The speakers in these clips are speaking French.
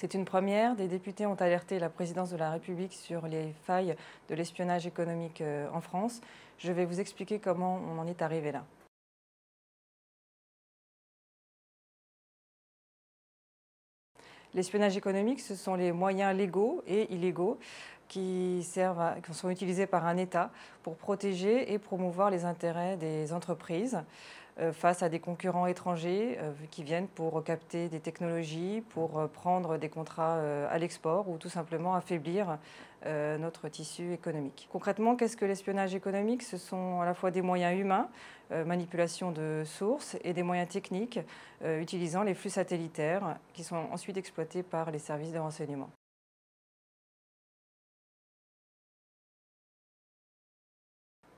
C'est une première. Des députés ont alerté la présidence de la République sur les failles de l'espionnage économique en France. Je vais vous expliquer comment on en est arrivé là. L'espionnage économique, ce sont les moyens légaux et illégaux qui sont utilisés par un État pour protéger et promouvoir les intérêts des entreprises face à des concurrents étrangers qui viennent pour capter des technologies, pour prendre des contrats à l'export ou tout simplement affaiblir notre tissu économique. Concrètement, qu'est-ce que l'espionnage économique? Ce sont à la fois des moyens humains, manipulation de sources, et des moyens techniques utilisant les flux satellitaires qui sont ensuite exploités par les services de renseignement.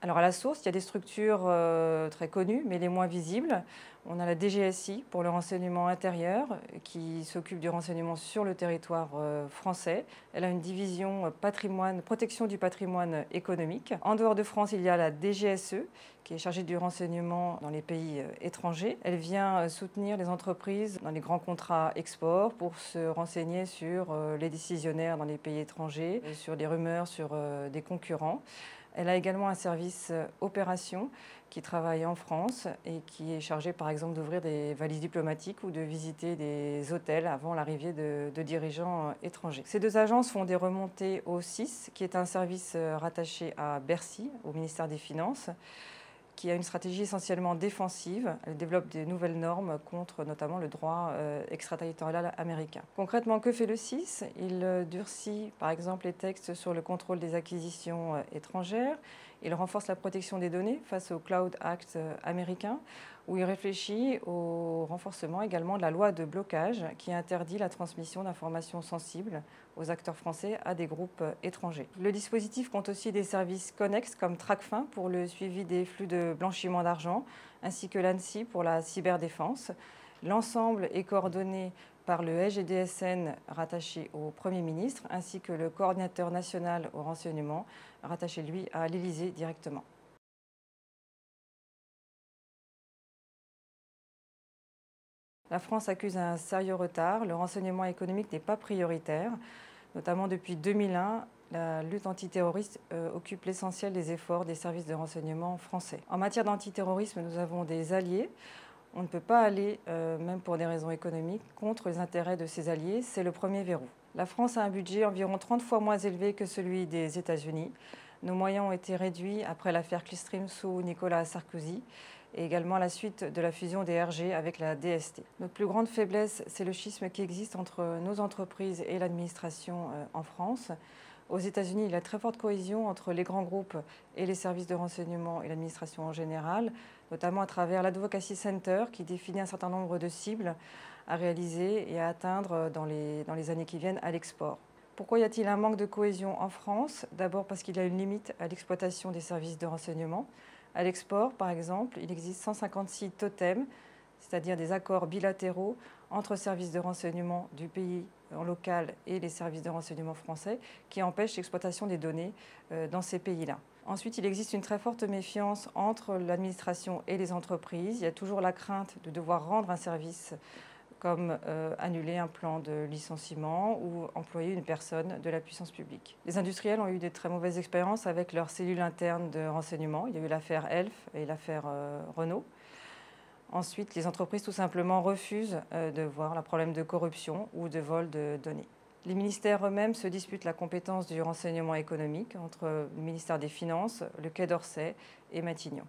Alors à la source, il y a des structures très connues, mais les moins visibles. On a la DGSI pour le renseignement intérieur, qui s'occupe du renseignement sur le territoire français. Elle a une division protection du patrimoine économique. En dehors de France, il y a la DGSE, qui est chargée du renseignement dans les pays étrangers. Elle vient soutenir les entreprises dans les grands contrats export pour se renseigner sur les décisionnaires dans les pays étrangers, sur des rumeurs sur des concurrents. Elle a également un service opération qui travaille en France et qui est chargé par exemple d'ouvrir des valises diplomatiques ou de visiter des hôtels avant l'arrivée de dirigeants étrangers. Ces deux agences font des remontées au SIS, qui est un service rattaché à Bercy, au ministère des Finances, qui a une stratégie essentiellement défensive. Elle développe des nouvelles normes contre notamment le droit extraterritorial américain. Concrètement, que fait le SIS? Il durcit par exemple les textes sur le contrôle des acquisitions étrangères. Il renforce la protection des données face au Cloud Act américain, où il réfléchit au renforcement également de la loi de blocage qui interdit la transmission d'informations sensibles aux acteurs français à des groupes étrangers. Le dispositif compte aussi des services connexes comme Tracfin pour le suivi des flux de blanchiment d'argent, ainsi que l'ANSSI pour la cyberdéfense. L'ensemble est coordonné par le SGDSN rattaché au Premier ministre, ainsi que le coordinateur national au renseignement, rattaché lui à l'Élysée directement. La France accuse un sérieux retard. Le renseignement économique n'est pas prioritaire. Notamment depuis 2001, la lutte antiterroriste occupe l'essentiel des efforts des services de renseignement français. En matière d'antiterrorisme, nous avons des alliés. On ne peut pas aller, même pour des raisons économiques, contre les intérêts de ses alliés. C'est le premier verrou. La France a un budget environ 30 fois moins élevé que celui des États-Unis. Nos moyens ont été réduits après l'affaire Clearstream sous Nicolas Sarkozy et également à la suite de la fusion des RG avec la DST. Notre plus grande faiblesse, c'est le schisme qui existe entre nos entreprises et l'administration en France. Aux États-Unis, il y a très forte cohésion entre les grands groupes et les services de renseignement et l'administration en général, notamment à travers l'Advocacy Center qui définit un certain nombre de cibles à réaliser et à atteindre dans les années qui viennent à l'export. Pourquoi y a-t-il un manque de cohésion en France? D'abord parce qu'il y a une limite à l'exploitation des services de renseignement. À l'export, par exemple, il existe 156 totems, c'est-à-dire des accords bilatéraux entre services de renseignement du pays en local et les services de renseignement français qui empêchent l'exploitation des données dans ces pays-là. Ensuite, il existe une très forte méfiance entre l'administration et les entreprises. Il y a toujours la crainte de devoir rendre un service comme annuler un plan de licenciement ou employer une personne de la puissance publique. Les industriels ont eu de très mauvaises expériences avec leurs cellules internes de renseignement. Il y a eu l'affaire Elf et l'affaire Renault. Ensuite, les entreprises tout simplement refusent de voir le problème de corruption ou de vol de données. Les ministères eux-mêmes se disputent la compétence du renseignement économique entre le ministère des Finances, le Quai d'Orsay et Matignon.